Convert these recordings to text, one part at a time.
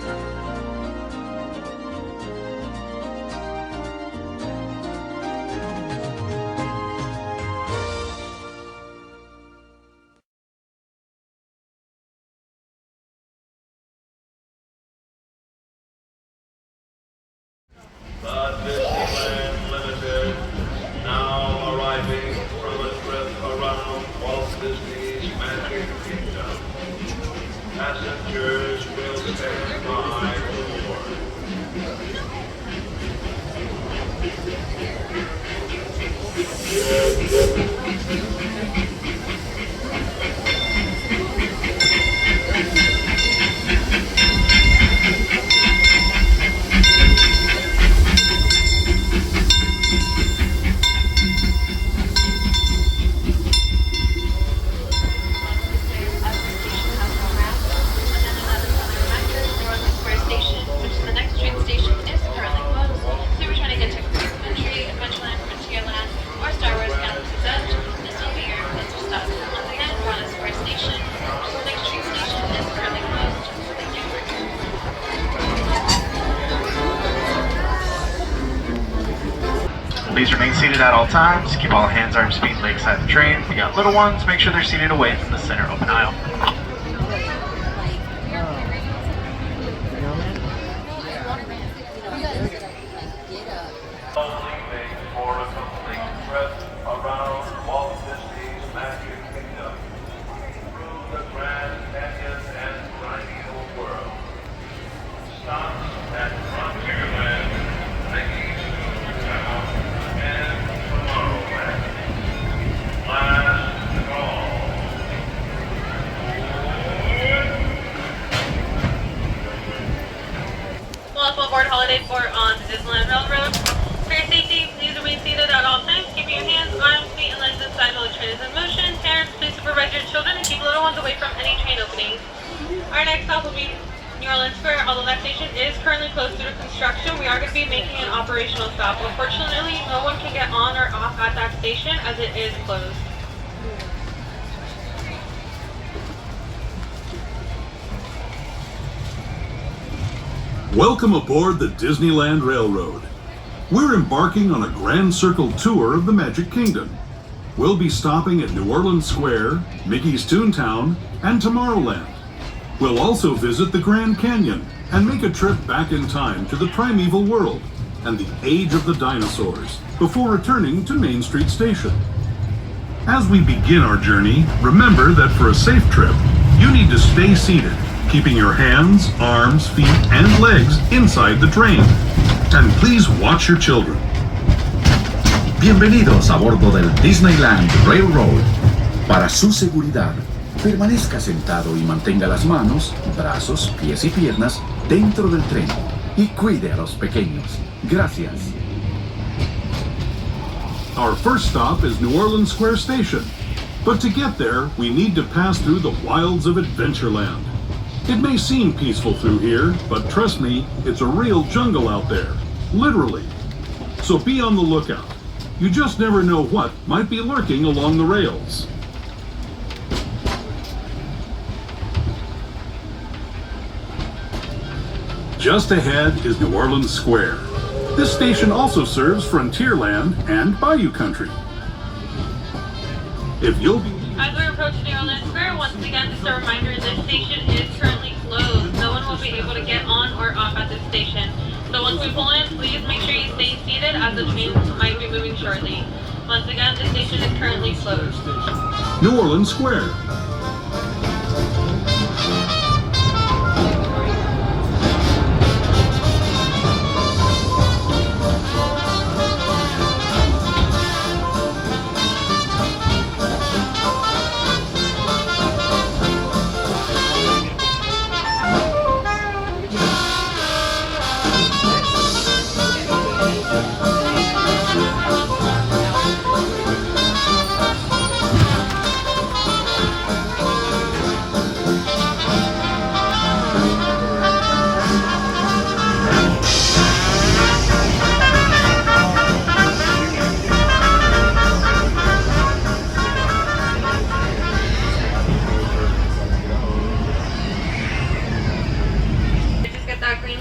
The Disneyland Limited, now arriving from a trip around Walt Disney's Magic Kingdom. Passengers will stand by to board. Please remain seated at all times. Keep all hands, arms, feet, legs side of the train. If you got little ones, make sure they're seated away from the center open aisle. Leaving for a complete trip around Walt Disney's Magic Kingdom, through the Grand Canyon and Primeval World. Stops at Frontierland, Mickey's Toontown and Tomorrowland. Last call. Welcome aboard Holiday Port on the Disneyland Railroad. For your safety, please remain seated at all times. Keep your hands, arms, feet, and legs inside while the train is in motion. Parents, please supervise your children and keep little ones away from any train openings. Our next stop will be New Orleans Square. Although that station is currently closed due to construction, we are going to be making an operational stop. Unfortunately, no one can get on or off at that station as it is closed. Welcome aboard the Disneyland Railroad. We're embarking on a grand circle tour of the Magic Kingdom. We'll be stopping at New Orleans Square, Mickey's Toontown, and Tomorrowland. We'll also visit the Grand Canyon and make a trip back in time to the primeval world and the age of the dinosaurs before returning to Main Street Station. As we begin our journey, remember that for a safe trip, you need to stay seated, keeping your hands, arms, feet, and legs inside the train. And please watch your children. Bienvenidos a bordo del Disneyland Railroad. Para su seguridad, permanezca sentado y mantenga las manos, brazos, pies y piernas dentro del tren. Y cuide a los pequeños. Gracias. Our first stop is New Orleans Square Station. But to get there, we need to pass through the wilds of Adventureland. It may seem peaceful through here, but trust me, it's a real jungle out there. Literally. So be on the lookout. You just never know what might be lurking along the rails. Just ahead is New Orleans Square. This station also serves Frontierland and Bayou Country. If you'll be... As we approach New Orleans Square, once again, just a reminder, this station is currently closed. No one will be able to get on or off at this station. So once we pull in, please make sure you stay seated as the train might be moving shortly. Once again, this station is currently closed. New Orleans Square.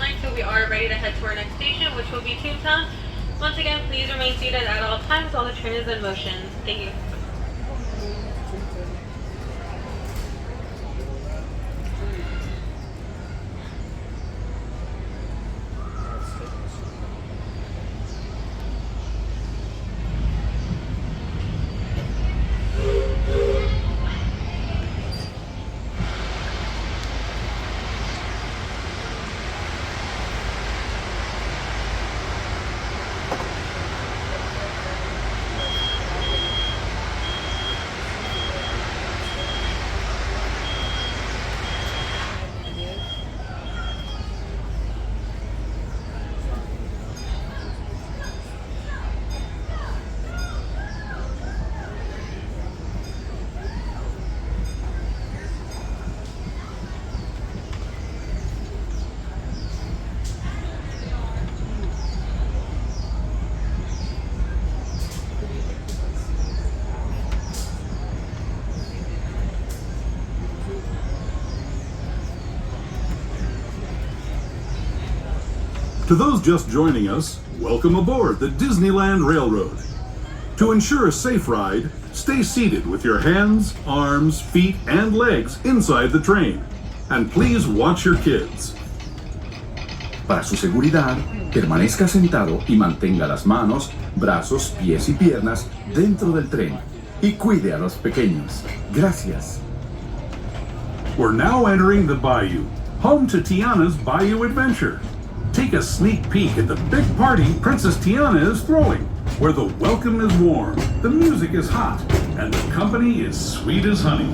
line, so we are ready to head to our next station, which will be Toontown. Once again, please remain seated at all times while the train is in motion. Thank you. To those just joining us, welcome aboard the Disneyland Railroad. To ensure a safe ride, stay seated with your hands, arms, feet, and legs inside the train. And please watch your kids. Para su seguridad, permanezca sentado y mantenga las manos, brazos, pies y piernas dentro del tren. Y cuide a los pequeños. Gracias. We're now entering the Bayou, home to Tiana's Bayou Adventure. Take a sneak peek at the big party Princess Tiana is throwing, where the welcome is warm, the music is hot, and the company is sweet as honey.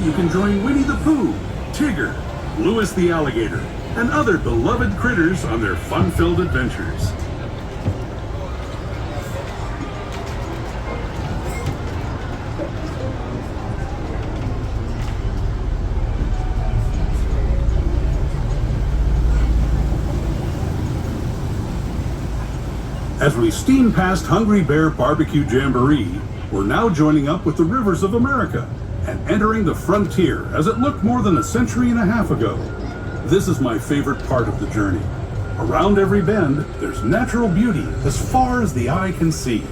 You can join Winnie the Pooh, Tigger, Louis the Alligator, and other beloved critters on their fun-filled adventures. As we steam past Hungry Bear Barbecue Jamboree, we're now joining up with the Rivers of America and entering the frontier as it looked more than a century and a half ago. This is my favorite part of the journey. Around every bend, there's natural beauty as far as the eye can see.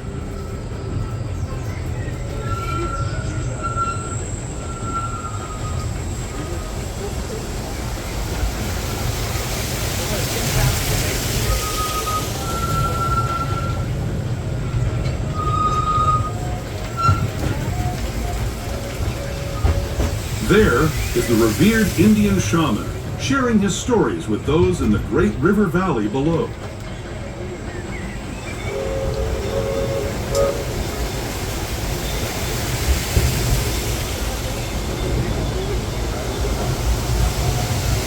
There is the revered Indian shaman, sharing his stories with those in the great river valley below.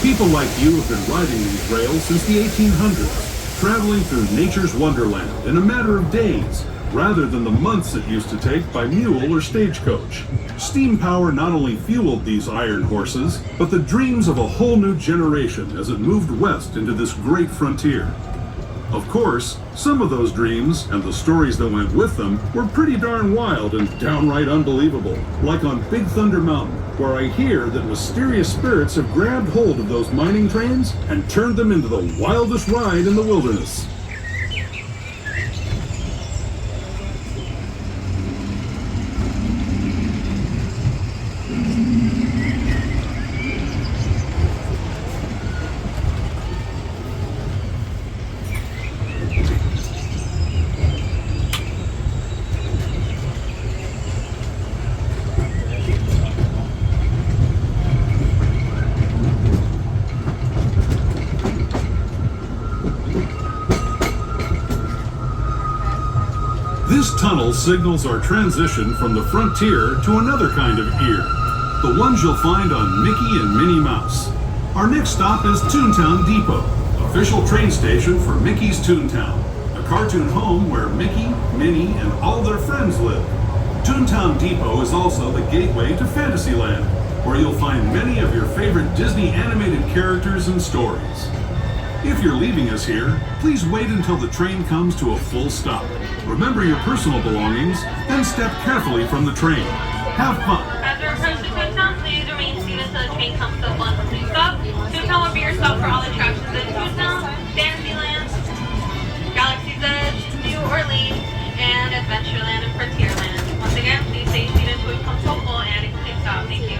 People like you have been riding these rails since the 1800s, traveling through nature's wonderland in a matter of days, rather than the months it used to take by mule or stagecoach. Steam power not only fueled these iron horses, but the dreams of a whole new generation as it moved west into this great frontier. Of course, some of those dreams, and the stories that went with them, were pretty darn wild and downright unbelievable, like on Big Thunder Mountain, where I hear that mysterious spirits have grabbed hold of those mining trains and turned them into the wildest ride in the wilderness. This tunnel signals our transition from the frontier to another kind of ear, the ones you'll find on Mickey and Minnie Mouse. Our next stop is Toontown Depot, a official train station for Mickey's Toontown, a cartoon home where Mickey, Minnie, and all their friends live. Toontown Depot is also the gateway to Fantasyland, where you'll find many of your favorite Disney animated characters and stories. If you're leaving us here, please wait until the train comes to a full stop. Remember your personal belongings, then step carefully from the train. Have fun. As we approach the Toontown, please remain seated until the train comes to a one complete stop. Toontown will be your stop for all attractions in Toontown, Fantasyland, Galaxy's Edge, New Orleans, and Adventureland and Frontierland. Once again, please stay seated until we come to a full and complete stop. Thank you.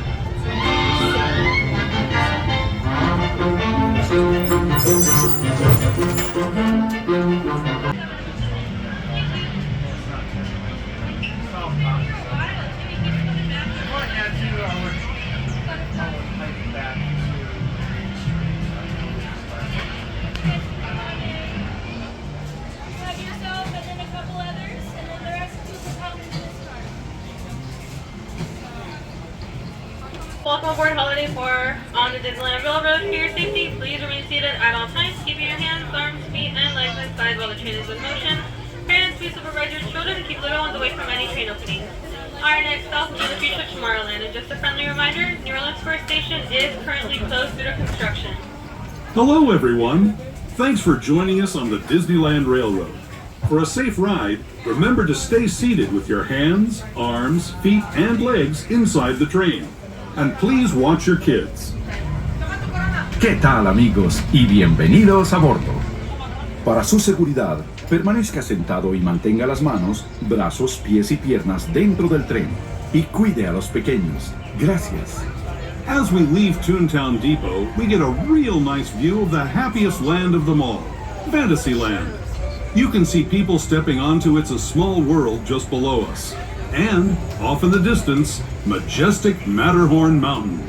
Welcome aboard Holiday 4 on the Disneyland Railroad. For your safety, please remain seated at all times, keeping your hands, arms, feet, and legs inside while the train is in motion. Parents, please supervise your children and keep little ones away from any train openings. Our next stop will be the future Tomorrowland, and just a friendly reminder, New Orleans Square Station is currently closed due to construction. Hello everyone! Thanks for joining us on the Disneyland Railroad. For a safe ride, remember to stay seated with your hands, arms, feet, and legs inside the train. And please watch your kids. ¿Qué tal, amigos? Y bienvenidos a bordo. Para su seguridad, permanezca sentado y mantenga las manos, brazos, pies y piernas dentro del tren. Y cuide a los pequeños. Gracias. As we leave Toontown Depot, we get a real nice view of the happiest land of them all, Fantasyland. You can see people stepping onto It's a Small World just below us. And, off in the distance, majestic Matterhorn Mountain.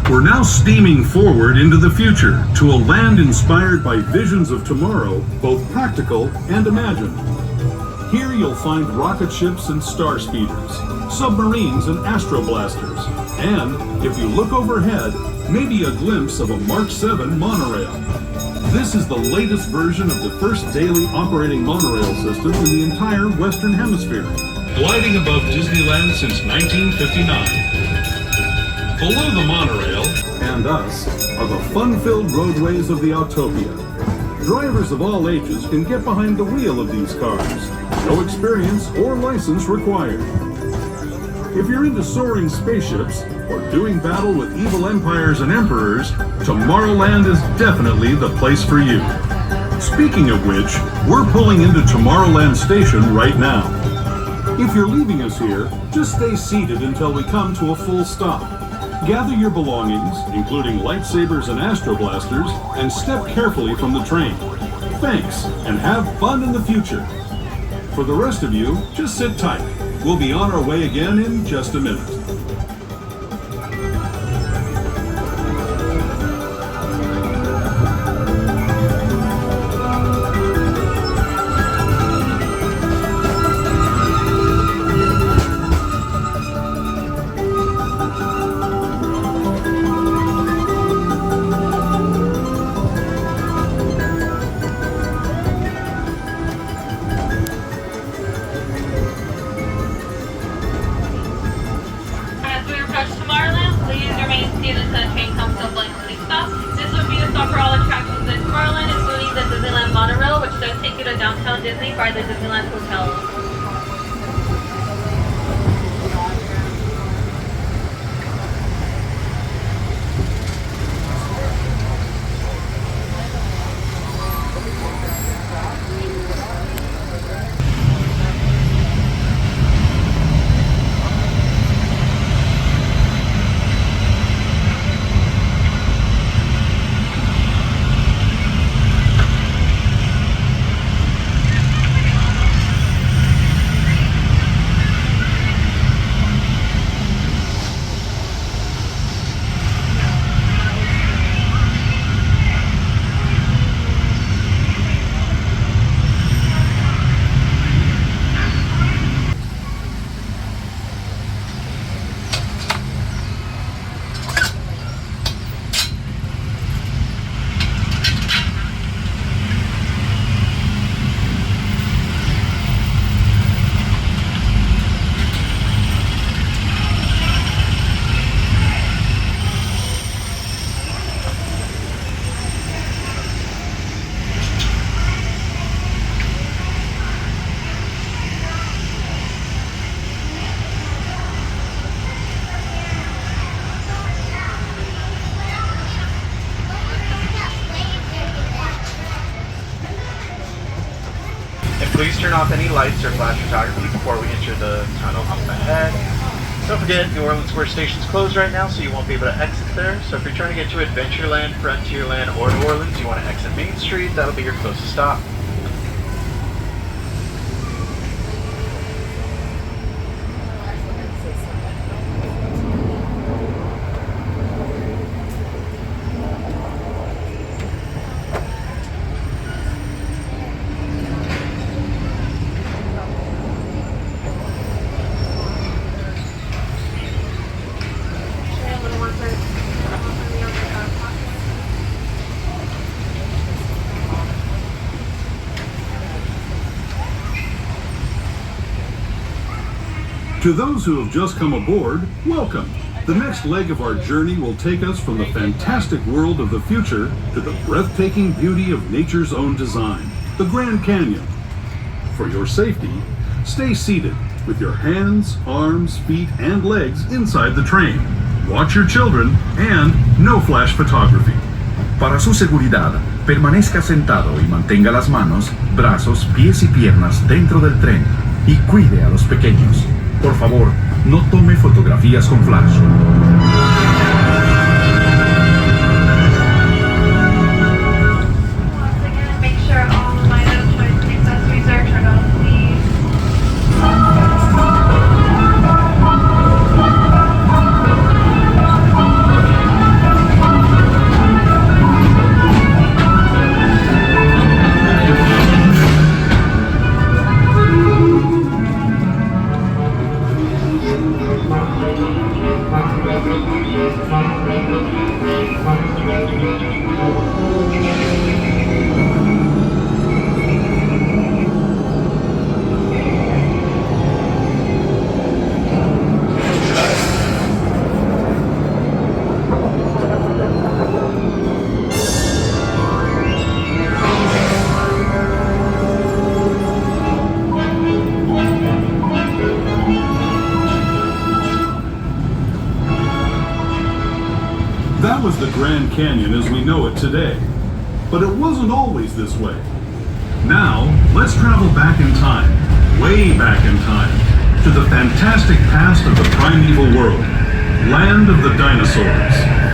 We're now steaming forward into the future to a land inspired by visions of tomorrow, both practical and imagined. Here you'll find rocket ships and star speeders, submarines and astroblasters, and, if you look overhead, maybe a glimpse of a Mark 7 monorail. This is the latest version of the first daily operating monorail system in the entire Western Hemisphere, gliding above Disneyland since 1959. Below the monorail, and us, are the fun-filled roadways of the Autopia. Drivers of all ages can get behind the wheel of these cars. No experience or license required. If you're into soaring spaceships, or doing battle with evil empires and emperors, Tomorrowland is definitely the place for you. Speaking of which, we're pulling into Tomorrowland Station right now. If you're leaving us here, just stay seated until we come to a full stop. Gather your belongings, including lightsabers and astroblasters, and step carefully from the train. Thanks, and have fun in the future. For the rest of you, just sit tight. We'll be on our way again in just a minute. Tomorrowland, please remain seated until the train comes to a blank stop. This will be the stop for all attractions in Tomorrowland, including the Disneyland monorail, which does take you to downtown Disney by the Disneyland Hotel. Please turn off any lights or flash photography before we enter the tunnel up ahead. Don't forget, New Orleans Square Station is closed right now, so you won't be able to exit there. So if you're trying to get to Adventureland, Frontierland, or New Orleans, you want to exit Main Street. That'll be your closest stop. To those who have just come aboard, welcome. The next leg of our journey will take us from the fantastic world of the future to the breathtaking beauty of nature's own design, the Grand Canyon. For your safety, stay seated with your hands, arms, feet, and legs inside the train. Watch your children and no flash photography. Para su seguridad, permanezca sentado y mantenga las manos, brazos, pies y piernas dentro del tren y cuide a los pequeños. Por favor, no tome fotografías con flash. That was the Grand Canyon as we know it today. But it wasn't always this way. Now, let's travel back in time, way back in time, to the fantastic past of the primeval world, land of the dinosaurs.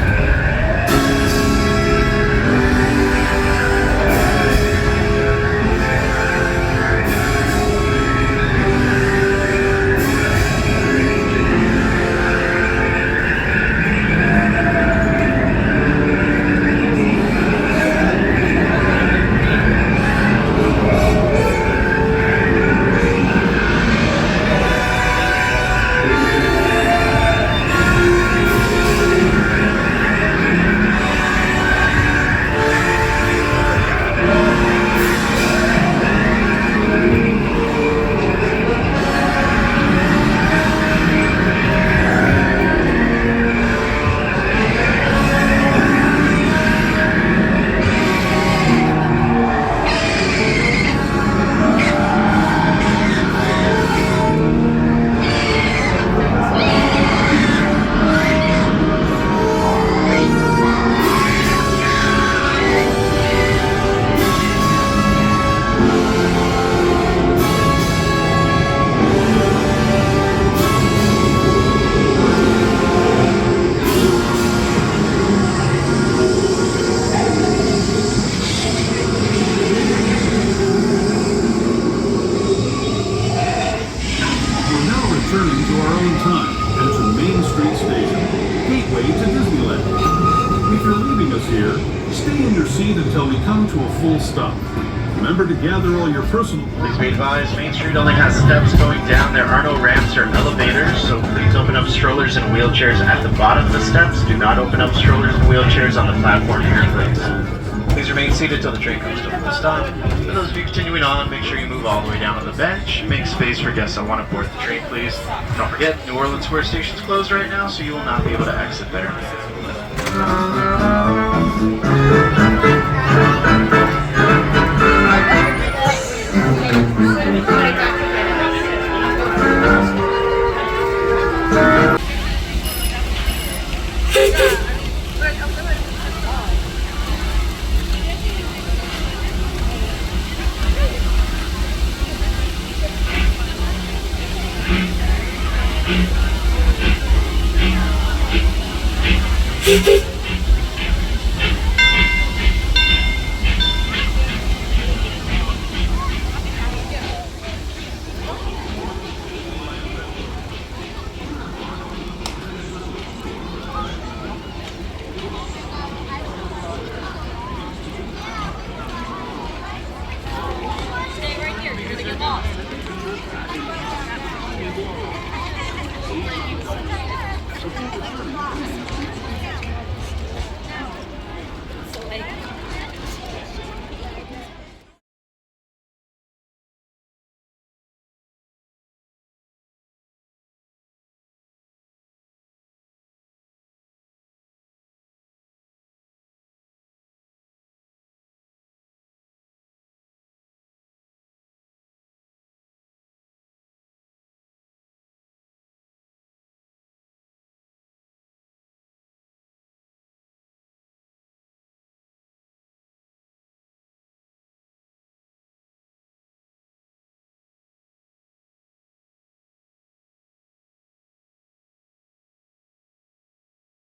Stay in your seat until we come to a full stop. Remember to gather all your personal... Please be advised, Main Street only has steps going down. There are no ramps or elevators, so please open up strollers and wheelchairs at the bottom of the steps. Do not open up strollers and wheelchairs on the platform here, please. Please remain seated till the train comes to a full stop. For those of you continuing on, make sure you move all the way down to the bench. Make space for guests that want to board the train, please. Don't forget, New Orleans Square Station's closed right now, so you will not be able to exit there. Beep beep.